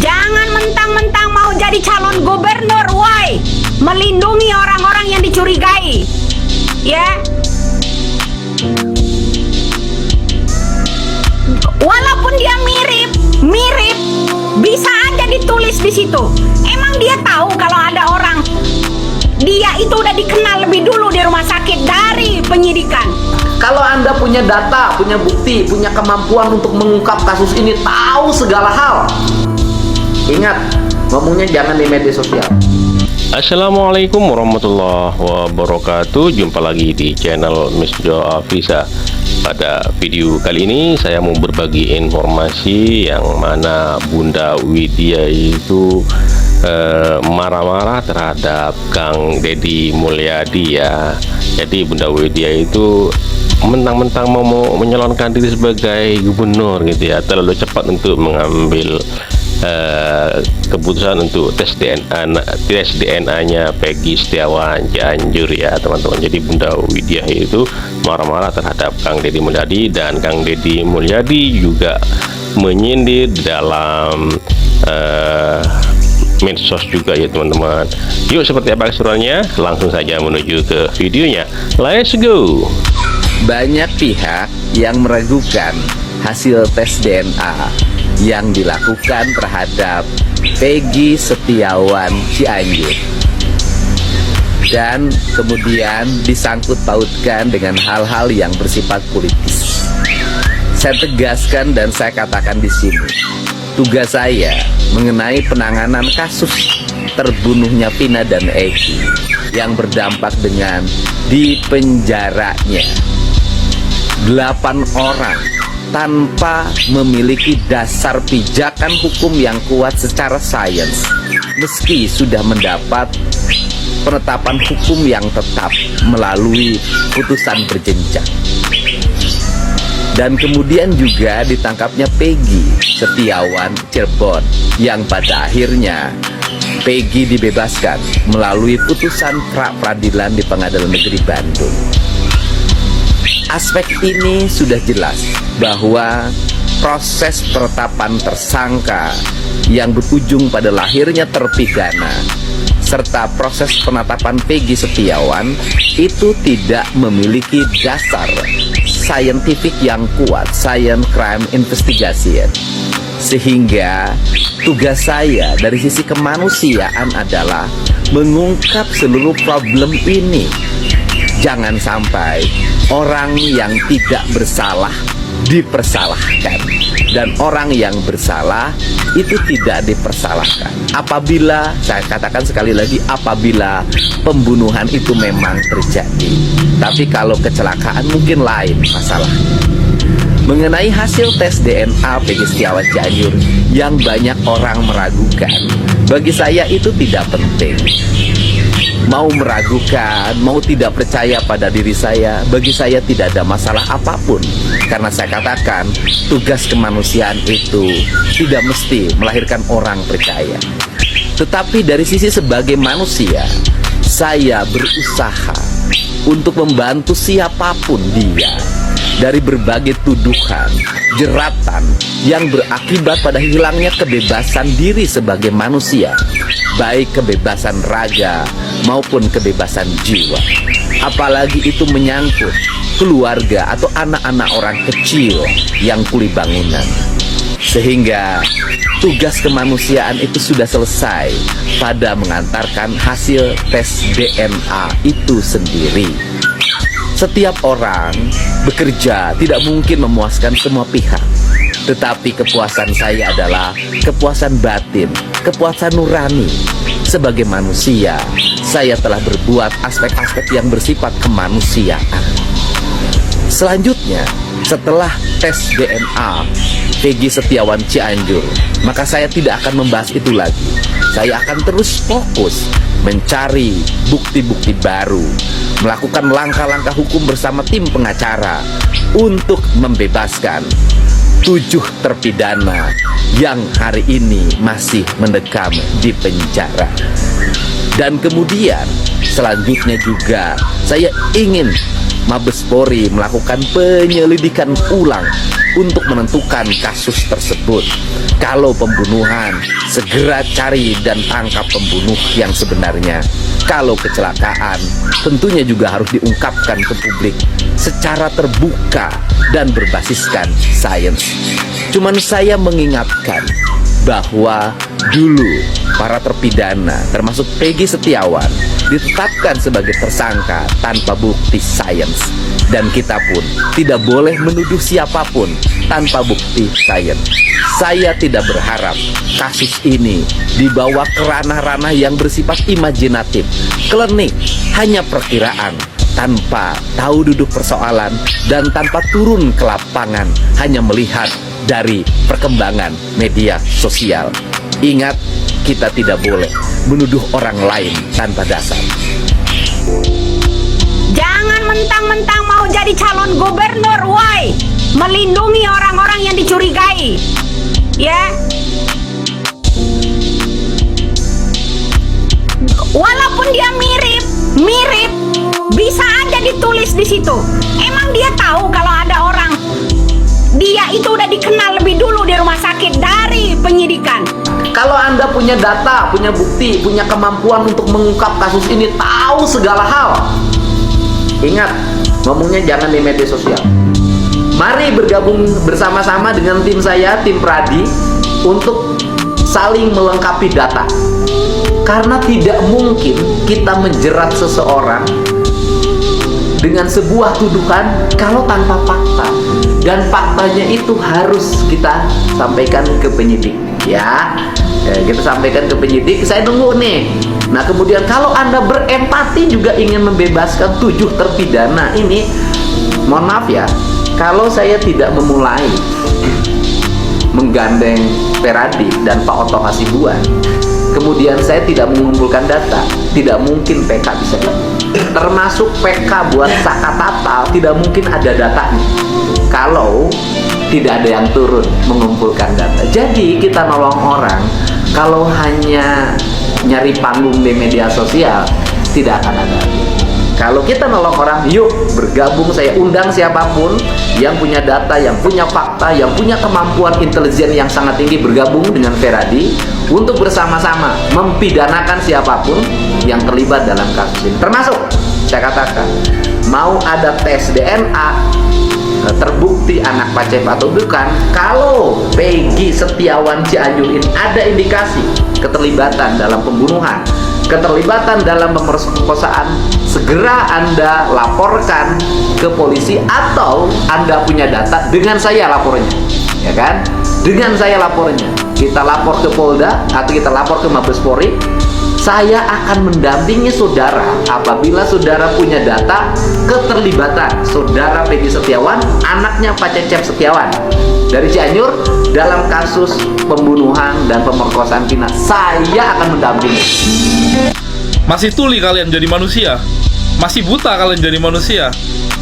Jangan mentang-mentang mau jadi calon gubernur, woi. Melindungi orang-orang yang dicurigai. Ya. Walaupun dia mirip, bisa aja ditulis di situ. Emang dia tahu kalau ada orang dia itu udah dikenal lebih dulu di rumah sakit dari penyidikan. Kalau Anda punya data, punya bukti, punya kemampuan untuk mengungkap kasus ini, tahu segala hal, ingat, ngomongnya jangan di media sosial. Assalamualaikum warahmatullahi wabarakatuh. Jumpa lagi di channel Misjo Afisa. Pada video kali ini saya mau berbagi informasi yang mana Bunda Widya itu marah-marah terhadap Kang Deddy Mulyadi ya. Jadi Bunda Widya itu mentang-mentang mau menyalonkan diri sebagai gubernur gitu ya, terlalu cepat untuk mengambil keputusan untuk tes DNA-nya Peggy Setiawan Cianjur ya teman-teman. Jadi Bunda Widya itu marah-marah terhadap Kang Deddy Mulyadi, dan Kang Deddy Mulyadi juga menyindir dalam medsos juga ya teman-teman. Yuk, seperti apa keseruannya? Langsung saja menuju ke videonya. Let's go. Banyak pihak yang meragukan hasil tes DNA yang dilakukan terhadap Peggy Setiawan Cianjur, dan kemudian disangkut pautkan dengan hal-hal yang bersifat politis. Saya tegaskan dan saya katakan di sini, tugas saya mengenai penanganan kasus terbunuhnya Vina dan Eki yang berdampak dengan dipenjaranya 8 orang tanpa memiliki dasar pijakan hukum yang kuat secara sains, meski sudah mendapat penetapan hukum yang tetap melalui putusan berjenjang. Dan kemudian juga ditangkapnya Peggy Setiawan Cirebon, yang pada akhirnya Peggy dibebaskan melalui putusan pra-peradilan di Pengadilan Negeri Bandung. Aspek ini sudah jelas bahwa proses penetapan tersangka yang berujung pada lahirnya terpidana serta proses penetapan Peggy Setiawan itu tidak memiliki dasar saintifik yang kuat, science crime investigation. Sehingga tugas saya dari sisi kemanusiaan adalah mengungkap seluruh problem ini. Jangan sampai orang yang tidak bersalah dipersalahkan, dan orang yang bersalah itu tidak dipersalahkan. Apabila, saya katakan sekali lagi, apabila pembunuhan itu memang terjadi. Tapi kalau kecelakaan mungkin lain masalahnya. Mengenai hasil tes DNA Peggy Setiawan Cianjur yang banyak orang meragukan, bagi saya itu tidak penting. Mau meragukan, mau tidak percaya pada diri saya, bagi saya tidak ada masalah apapun. Karena saya katakan, tugas kemanusiaan itu tidak mesti melahirkan orang percaya. Tetapi dari sisi sebagai manusia, saya berusaha untuk membantu siapapun dia dari berbagai tuduhan, jeratan yang berakibat pada hilangnya kebebasan diri sebagai manusia, baik kebebasan raga maupun kebebasan jiwa. Apalagi itu menyangkut keluarga atau anak-anak orang kecil yang kuli bangunan. Sehingga tugas kemanusiaan itu sudah selesai pada mengantarkan hasil tes DNA itu sendiri. Setiap orang bekerja tidak mungkin memuaskan semua pihak, tetapi kepuasan saya adalah kepuasan batin, kepuasan nurani. Sebagai manusia, saya telah berbuat aspek-aspek yang bersifat kemanusiaan. Selanjutnya, setelah tes DNA Peggy Setiawan Cianjur, maka saya tidak akan membahas itu lagi. Saya akan terus fokus mencari bukti-bukti baru, melakukan langkah-langkah hukum bersama tim pengacara untuk membebaskan 7 terpidana yang hari ini masih mendekam di penjara. Dan kemudian selanjutnya juga saya ingin Mabes Polri melakukan penyelidikan ulang untuk menentukan kasus tersebut. Kalau pembunuhan, segera cari dan tangkap pembunuh yang sebenarnya. Kalau kecelakaan, tentunya juga harus diungkapkan ke publik secara terbuka dan berbasiskan sains. Cuman saya mengingatkan bahwa dulu para terpidana termasuk Peggy Setiawan ditetapkan sebagai tersangka tanpa bukti sains, dan kita pun tidak boleh menuduh siapapun tanpa bukti sains. Saya tidak berharap kasus ini dibawa ke ranah-ranah yang bersifat imajinatif, klinik, hanya perkiraan, tanpa tahu duduk persoalan dan tanpa turun ke lapangan, hanya melihat dari perkembangan media sosial. Ingat, kita tidak boleh menuduh orang lain tanpa dasar. Jangan mentang-mentang mau jadi calon gubernur, woi, melindungi orang-orang yang dicurigai, ya. Walaupun dia mirip, bisa aja ditulis di situ. Emang dia tahu kalau ada orang dia itu udah dikenal lebih dulu di rumah sakit dari penyidikan. Kalau Anda punya data, punya bukti, punya kemampuan untuk mengungkap kasus ini, tahu segala hal, ingat, ngomongnya jangan di media sosial. Mari bergabung bersama-sama dengan tim saya, tim Pradi, untuk saling melengkapi data. Karena tidak mungkin kita menjerat seseorang dengan sebuah tuduhan kalau tanpa fakta. Dan faktanya itu harus kita sampaikan ke penyidik, ya. Kita sampaikan ke penyidik, saya nunggu nih. Nah, kemudian kalau Anda berempati juga ingin membebaskan 7 terpidana ini, mohon maaf ya, kalau saya tidak memulai menggandeng Peradi dan Pak Otto Hasibuan, kemudian saya tidak mengumpulkan data, tidak mungkin PK bisa. Termasuk PK buat Saka Tatal, tidak mungkin ada datanya kalau tidak ada yang turun mengumpulkan data. Jadi kita nolong orang kalau hanya nyari panggung di media sosial, tidak akan ada. Kalau kita nolong orang, yuk bergabung, saya undang siapapun yang punya data, yang punya fakta, yang punya kemampuan intelijen yang sangat tinggi, bergabung dengan Peradi untuk bersama-sama mempidanakan siapapun yang terlibat dalam kasus ini. Termasuk, saya katakan, mau ada tes DNA, terbukti anak Pak Cep atau bukan, kalau Peggy Setiawan Cianjur ini ada indikasi keterlibatan dalam pembunuhan, keterlibatan dalam pemerkosaan, segera Anda laporkan ke polisi atau Anda punya data, dengan saya lapornya, ya kan? Dengan saya lapornya, kita lapor ke Polda atau kita lapor ke Mabes Polri. Saya akan mendampingi saudara apabila saudara punya data keterlibatan saudara Peggy Setiawan, anaknya Pak Cecep Setiawan dari Cianjur dalam kasus pembunuhan dan pemerkosaan Vina. Saya akan mendampingi. Masih tuli kalian jadi manusia, masih buta kalian jadi manusia.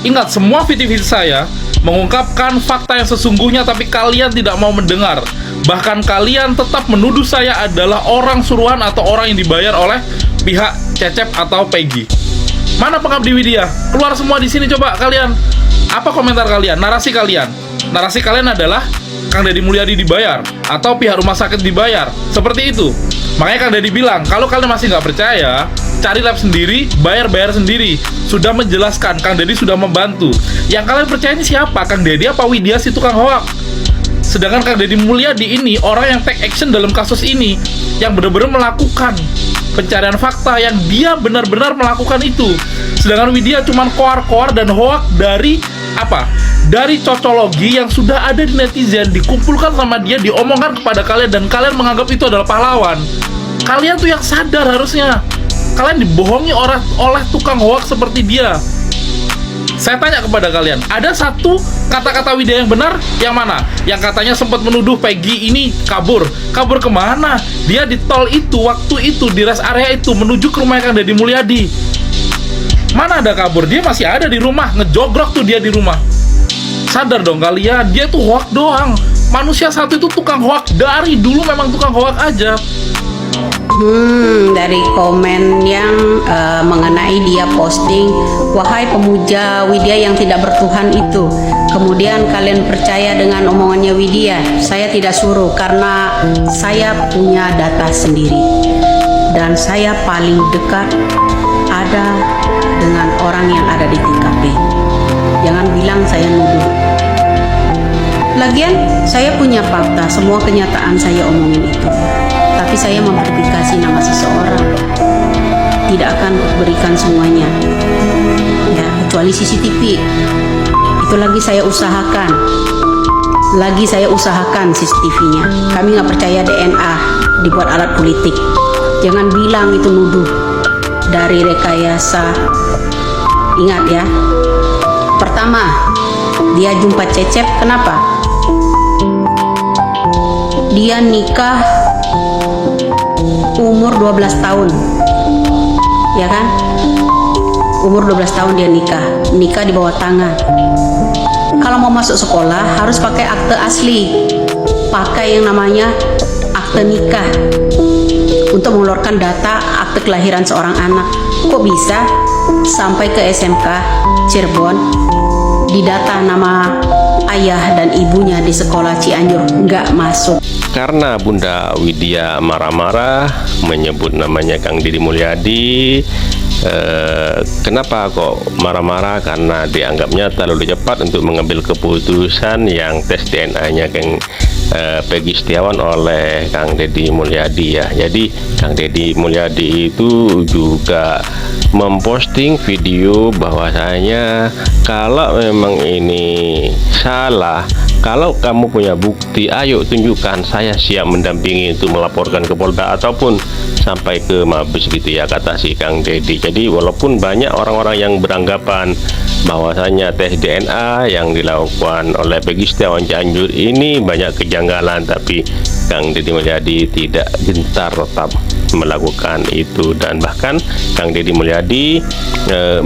Ingat, semua video-video saya mengungkapkan fakta yang sesungguhnya, tapi kalian tidak mau mendengar. Bahkan kalian tetap menuduh saya adalah orang suruhan atau orang yang dibayar oleh pihak Cecep atau Peggy. Mana pengabdi Widya? Keluar semua di sini coba kalian. Apa komentar kalian? Narasi kalian? Narasi kalian adalah Kang Deddy Mulyadi dibayar atau pihak rumah sakit dibayar. Seperti itu. Makanya Kang Deddy bilang, kalau kalian masih nggak percaya, cari lab sendiri, bayar sendiri. Sudah menjelaskan, Kang Deddy sudah membantu. Yang kalian percaya ini siapa? Kang Deddy apa Widya si tukang hoak? Sedangkan Kang Deddy Mulyadi ini orang yang take action dalam kasus ini, yang benar-benar melakukan pencarian fakta, yang dia benar-benar melakukan itu. Sedangkan Widya cuma koar-koar dan hoak dari apa? Dari cocologi yang sudah ada di netizen, dikumpulkan sama dia, diomongkan kepada kalian, dan kalian menganggap itu adalah pahlawan. Kalian tuh yang sadar harusnya. Kalian dibohongi oleh tukang hoak seperti dia. Saya tanya kepada kalian, ada satu kata-kata Widya yang benar? Yang mana? Yang katanya sempat menuduh Peggy ini kabur. Kabur kemana? Dia di tol itu, waktu itu, di rest area itu, menuju ke rumah Kang Deddy Mulyadi. Mana ada kabur? Dia masih ada di rumah, ngejogrok tuh dia di rumah. Sadar dong kalian, dia tuh hoak doang. Manusia satu itu tukang hoak, dari dulu memang tukang hoak aja. Dari komen yang mengenai dia posting, wahai pemuja Widya yang tidak bertuhan itu, kemudian kalian percaya dengan omongannya Widya. Saya tidak suruh karena saya punya data sendiri dan saya paling dekat ada dengan orang yang ada di TKP. Jangan bilang saya nuduh. Lagian saya punya fakta, semua kenyataan saya omongin itu. Tapi saya memverifikasi nama seseorang, tidak akan berikan semuanya, ya, kecuali CCTV. Itu lagi saya usahakan CCTV-nya. Kami nggak percaya DNA dibuat alat politik. Jangan bilang itu nuduh dari rekayasa. Ingat ya, pertama dia jumpa Cecep, kenapa? Dia nikah umur 12 tahun, ya kan? Umur 12 tahun dia nikah di bawah tangan. Kalau mau masuk sekolah harus pakai akte asli, pakai yang namanya akte nikah untuk mengeluarkan data akte kelahiran seorang anak. Kok bisa sampai ke SMK Cirebon didata nama ayah dan ibunya di sekolah Cianjur nggak masuk? Karena Bunda Widya marah-marah menyebut namanya Kang Deddy Mulyadi. Kenapa kok marah-marah? Karena dianggapnya terlalu cepat untuk mengambil keputusan yang tes DNA-nya Kang Peggy Setiawan oleh Kang Deddy Mulyadi ya. Jadi Kang Deddy Mulyadi itu juga memposting video bahwasanya kalau memang ini salah, kalau kamu punya bukti, ayo tunjukkan, saya siap mendampingi untuk melaporkan ke Polda ataupun sampai ke Mabes gitu ya, kata si Kang Deddy. Jadi walaupun banyak orang-orang yang beranggapan bahwasanya tes DNA yang dilakukan oleh Peggy Setiawan Cianjur ini banyak kejanggalan, tapi Kang Deddy Mulyadi tidak gentar, tetap melakukan itu. Dan bahkan Kang Deddy Mulyadi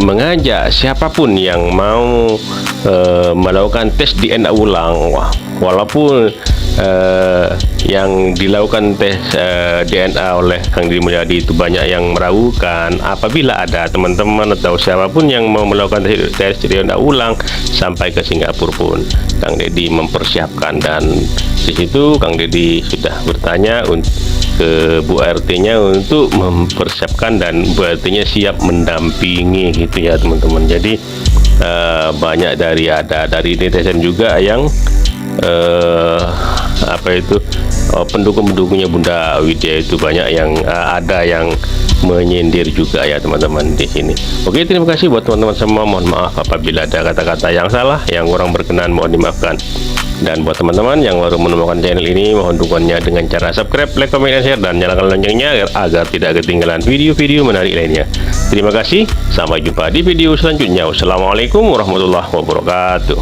mengajak siapapun yang mau melakukan tes DNA ulang, walaupun yang dilakukan tes DNA oleh Kang Deddy Mulyadi itu banyak yang meragukan. Apabila ada teman-teman atau siapapun yang mau melakukan tes DNA ulang sampai ke Singapura pun Kang Deddy mempersiapkan. Dan di situ Kang Deddy sudah bertanya ke Bu RT-nya untuk mempersiapkan, dan Bu RT-nya siap mendampingi gitu ya teman-teman. Jadi banyak dari netizen juga yang pendukung-pendukungnya Bunda Widya itu banyak yang ada yang menyindir juga ya teman-teman di sini. Oke, terima kasih buat teman-teman semua. Mohon maaf apabila ada kata-kata yang salah, yang kurang berkenan, mohon dimaafkan. Dan buat teman-teman yang baru menemukan channel ini, mohon dukungannya dengan cara subscribe, like, comment, dan share, dan nyalakan loncengnya agar tidak ketinggalan video-video menarik lainnya. Terima kasih, sampai jumpa di video selanjutnya. Wassalamualaikum warahmatullahi wabarakatuh.